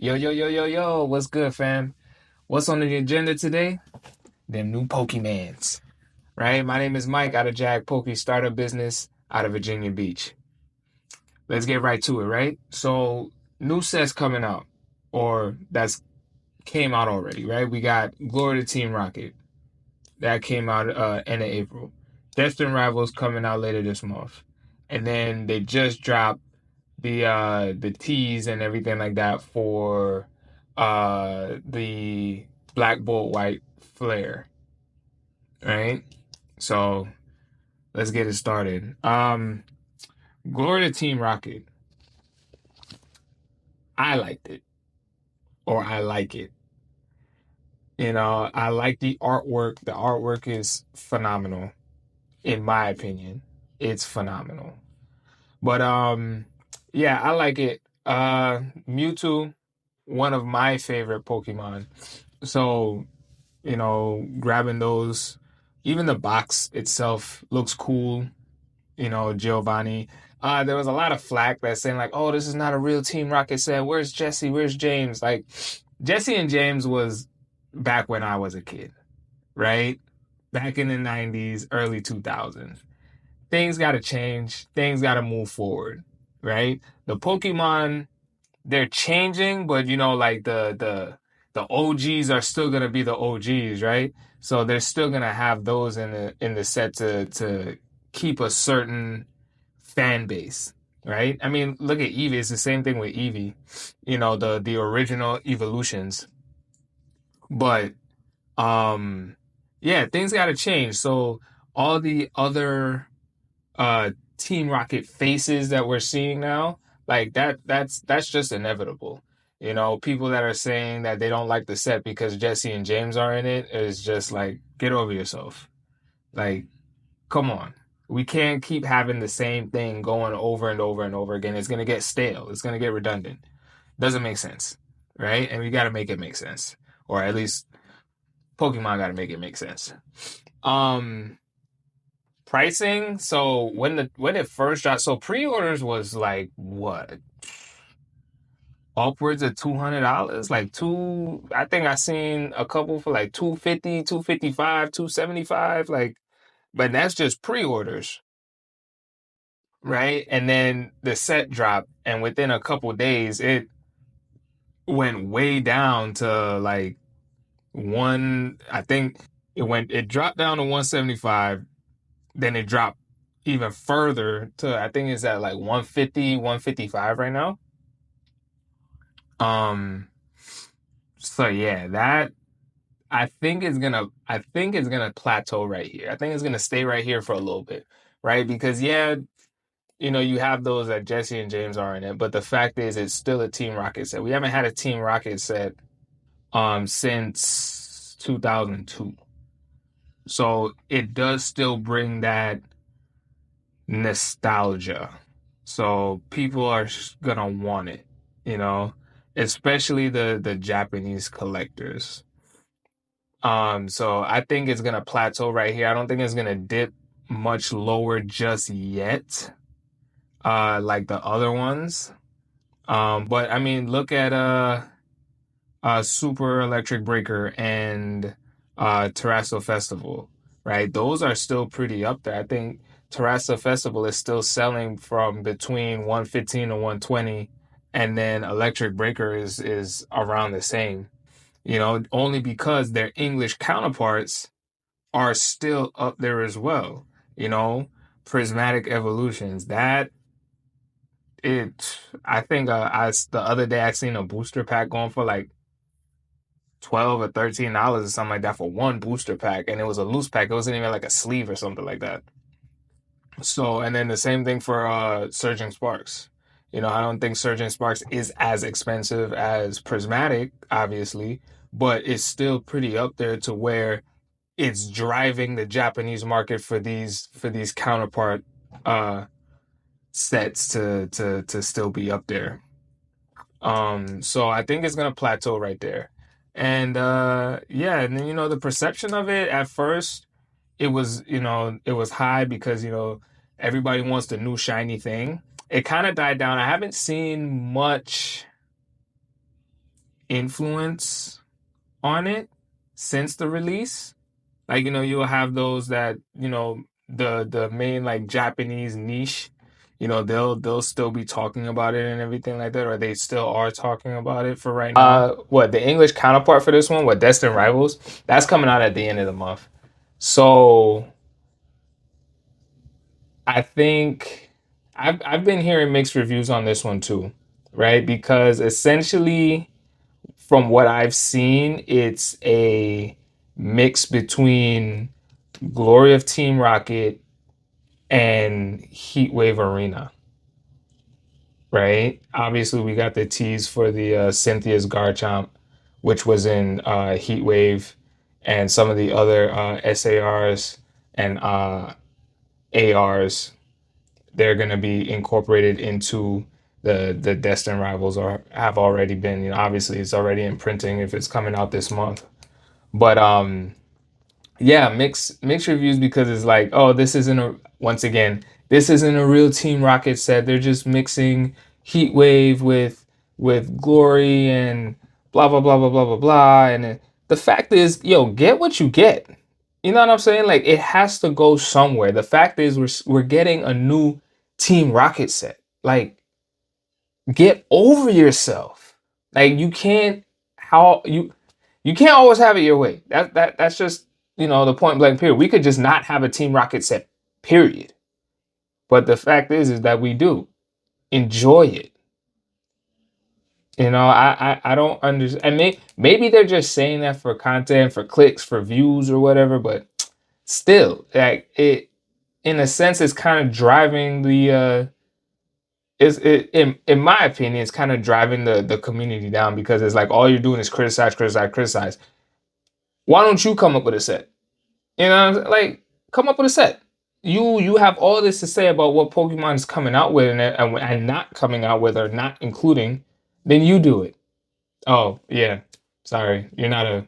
Yo, yo, yo, yo, yo, what's good, fam? What's on the agenda today? Them new Pokemans, right? My name is Mike out of JAGPoke, startup business out of Virginia Beach. Let's get right to it, right? So, new sets coming out, or that's came out already, right? We got Glory to Team Rocket. That came out end of April. Destined Rivals coming out later this month. And then they just dropped the teas and everything like that for the Black Bolt White Flare, right? So let's get it started. Glory to Team Rocket. I liked it, or I like it. I like the artwork. The artwork is phenomenal, in my opinion. It's phenomenal. But yeah, I like it. Mewtwo, one of my favorite Pokemon. So, grabbing those, even the box itself looks cool. Giovanni. There was a lot of flack that's saying like, "Oh, this is not a real Team Rocket set. Where's Jesse? Where's James?" Like, Jesse and James was back when I was a kid, right? Back in the 90s, early 2000s. Things got to change. Things got to move forward, right? The Pokemon, they're changing, but like the OGs are still gonna be the OGs, right? So they're still gonna have those in the set to keep a certain fan base, right? I mean, look at Eevee. It's the same thing with Eevee, the original evolutions. But yeah, things gotta change. So all the other Team Rocket faces that we're seeing now, like that's just inevitable. People that are saying that they don't like the set because Jesse and James are in it is just like, get over yourself. Like, come on. We can't keep having the same thing going over and over and over again. It's gonna get stale. It's gonna get redundant. Doesn't make sense, right? And we gotta make it make sense, or at least Pokemon gotta make it make sense. Um, Pricing. So when it first dropped, so pre-orders was like what, upwards of $200. Like I think I seen a couple for like 250, 255, 275. Like, but that's just pre-orders, right? And then the set dropped, and within a couple days, it went way down to like one. I think it dropped down to 175. Then it dropped even further to, I think it's at like 150, 155 right now. Um, so yeah, that I think it's gonna plateau right here. I think it's gonna stay right here for a little bit, right? Because yeah, you have those that Jesse and James are in it, but the fact is it's still a Team Rocket set. We haven't had a Team Rocket set since 2002. So it does still bring that nostalgia. So people are gonna want it, you know, especially the Japanese collectors. So I think it's gonna plateau right here. I don't think it's gonna dip much lower just yet, like the other ones. But I mean, look at Super Electric Breaker and Terrasso Festival, right? Those are still pretty up there. I think Terrasso Festival is still selling from between 115 to 120, and then Electric Breaker is around the same. Only because their English counterparts are still up there as well. You know, Prismatic Evolutions. I think the other day I seen a booster pack going for like 12 or $13 or something like that for one booster pack, and it was a loose pack. It wasn't even like a sleeve or something like that. So, and then the same thing for Surging Sparks. I don't think Surging Sparks is as expensive as Prismatic, obviously, but it's still pretty up there to where it's driving the Japanese market for these counterpart uh sets to still be up there. So I think it's gonna plateau right there. And yeah, and then the perception of it at first, it was high because everybody wants the new shiny thing. It kind of died down. I haven't seen much influence on it since the release. Like, you'll have those that, the main like Japanese niche, they'll still be talking about it and everything like that, or they still are talking about it for right now. What the English counterpart for this one, what Destined Rivals, that's coming out at the end of the month. So I think I've been hearing mixed reviews on this one too, right? Because essentially, from what I've seen, it's a mix between Glory of Team Rocket and Heatwave Arena, right? Obviously, we got the tease for the Cynthia's Garchomp, which was in Heatwave, and some of the other SARs and ARs. They're going to be incorporated into the Destined Rivals, or have already been. Obviously, it's already in printing if it's coming out this month. But yeah, mixed reviews, because it's like, oh, this isn't a once again, this isn't a real Team Rocket set. They're just mixing Heatwave with Glory and blah blah blah blah blah blah blah. And the fact is, yo, get what you get. You know what I'm saying? Like, it has to go somewhere. The fact is, we're getting a new Team Rocket set. Like, get over yourself. Like, you can't always have it your way. That's just, the point blank period. We could just not have a Team Rocket set, period. But the fact is that we do. Enjoy it. I don't understand. And maybe they're just saying that for content, for clicks, for views, or whatever. But still, like, it, in a sense, it's kind of driving the in my opinion, it's kind of driving the community down, because it's like all you're doing is criticize, criticize, criticize. Why don't you come up with a set? Like, come up with a set. You have all this to say about what Pokemon is coming out with and not coming out with, or not including. Then you do it. Oh yeah, sorry, you're not a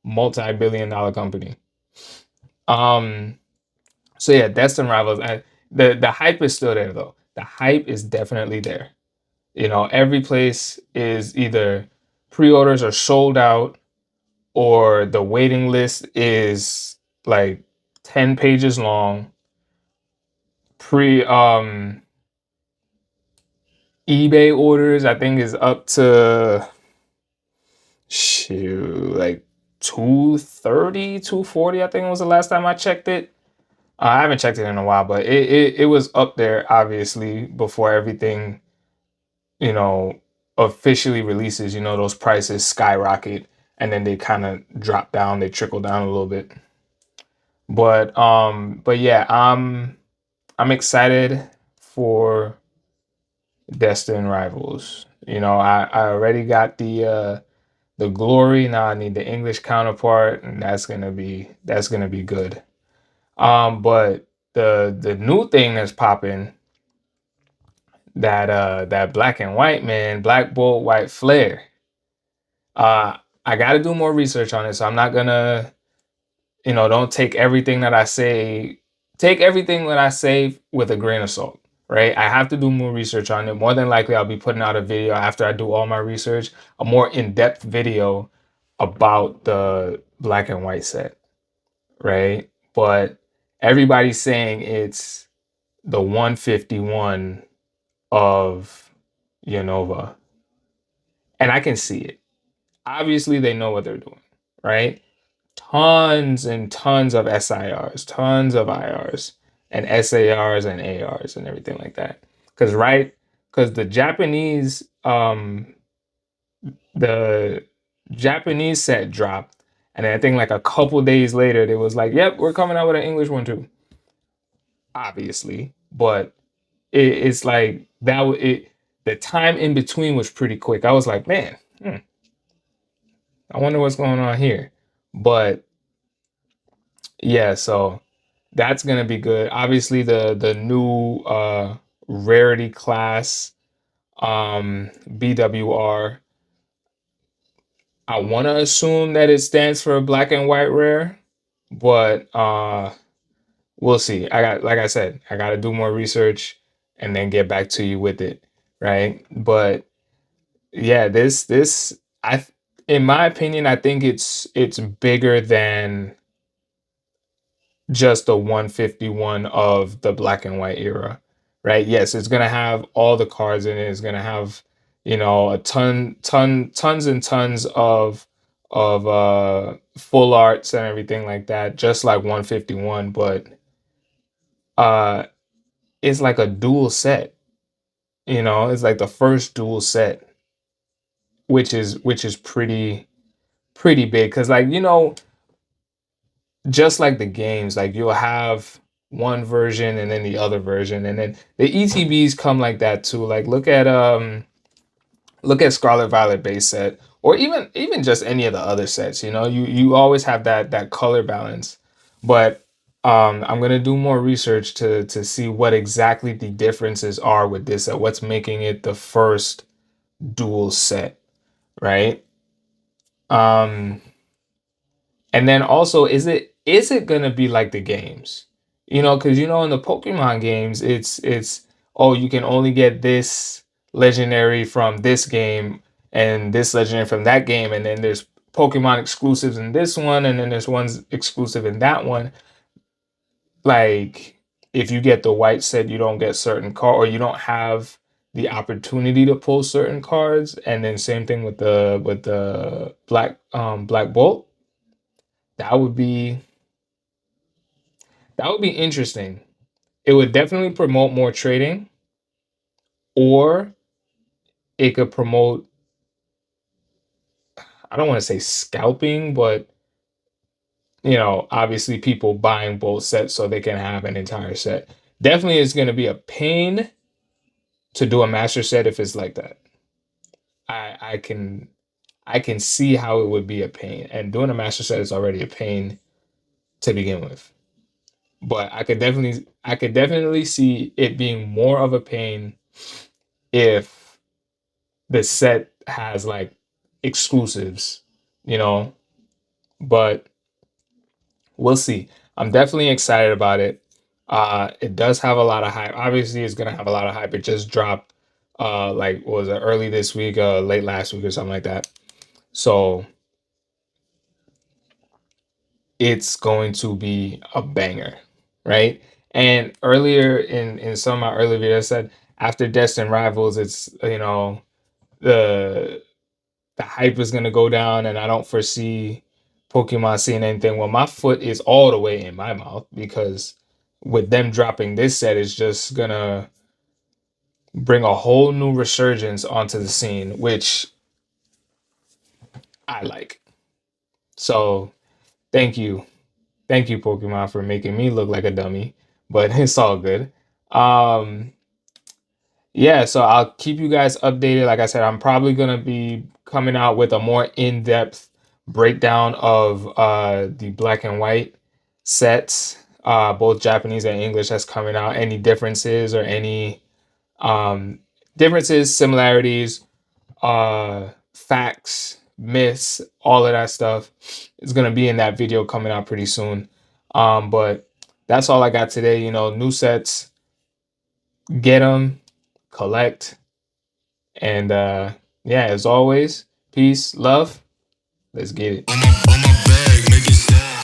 multi-billion-dollar company. Um. So yeah, Destined Rivals. The hype is still there though. The hype is definitely there. Every place is either pre-orders are sold out, or the waiting list is like 10 pages long. Pre eBay orders, I think, is up to, shoot, like 230, 240, I think was the last time I checked it. I haven't checked it in a while, but it was up there, obviously, before everything, you know, officially releases. Those prices skyrocket, and then they kind of drop down, they trickle down a little bit. But yeah, I'm excited for Destined Rivals. I already got the Glory. Now I need the English counterpart, and that's gonna be good. But the new thing that's popping, that black and white, man, Black Bolt White Flare. I got to do more research on it, so I'm not gonna, don't take everything that I say. Take everything that I say with a grain of salt, right? I have to do more research on it. More than likely, I'll be putting out a video after I do all my research, a more in-depth video about the black and white set, right? But everybody's saying it's the 151 of Unova, and I can see it. Obviously, they know what they're doing, right? Tons and tons of SIRs, tons of IRs, and SARs and ARs and everything like that. Because the Japanese set dropped, and then I think like a couple days later, they was like, "Yep, we're coming out with an English one too." Obviously, but it's like that. The time in between was pretty quick. I was like, man, I wonder what's going on here. But yeah, so that's gonna be good. Obviously, the new rarity class, BWR. I want to assume that it stands for black and white rare, but we'll see. Like I said, I got to do more research and then get back to you with it, right? But yeah, this in my opinion, I think it's bigger than just the 151 of the black and white era, right? Yes, it's gonna have all the cards in it. It's gonna have, a tons and tons of full arts and everything like that, just like 151. But uh, it's like a dual set. It's like the first dual set, which is pretty big. Because like just like the games, like you'll have one version and then the other version, and then the ETBs come like that too. Like look at Scarlet Violet base set, or even just any of the other sets. You always have that color balance. But I'm gonna do more research to see what exactly the differences are with this set. What's making it the first dual set, right? Um, And then also, is it gonna be like the games? Because in the Pokemon games, it's oh, you can only get this legendary from this game and this legendary from that game, and then there's Pokemon exclusives in this one, and then there's ones exclusive in that one. Like if you get the white set, you don't get certain card, or you don't have the opportunity to pull certain cards, and then same thing with the Black Bolt. That would be That would be interesting. It would definitely promote more trading, or it could promote, I don't want to say scalping, but obviously people buying both sets so they can have an entire set. Definitely it's going to be a pain to do a master set if it's like that. I can see how it would be a pain, and doing a master set is already a pain to begin with. But I could definitely see it being more of a pain if the set has like exclusives, you know, but we'll see. I'm definitely excited about it. It does have a lot of hype. Obviously, it's gonna have a lot of hype. It just dropped, like what was it, early this week, late last week or something like that. So it's going to be a banger, right? And earlier in some of my earlier videos, I said after Destined Rivals, it's the the hype is gonna go down, and I don't foresee Pokemon seeing anything. Well, my foot is all the way in my mouth because with them dropping this set, it's just gonna bring a whole new resurgence onto the scene, which I like. So thank you, Pokemon, for making me look like a dummy, but it's all good. Um, Yeah, so I'll keep you guys updated. Like I said, I'm probably gonna be coming out with a more in-depth breakdown of the black and white sets, both Japanese and English that's coming out. Any differences or any um, differences, similarities, facts, myths, all of that stuff is gonna be in that video coming out pretty soon. But that's all I got today. New sets, get them, collect. And yeah, as always, peace, love. Let's get it.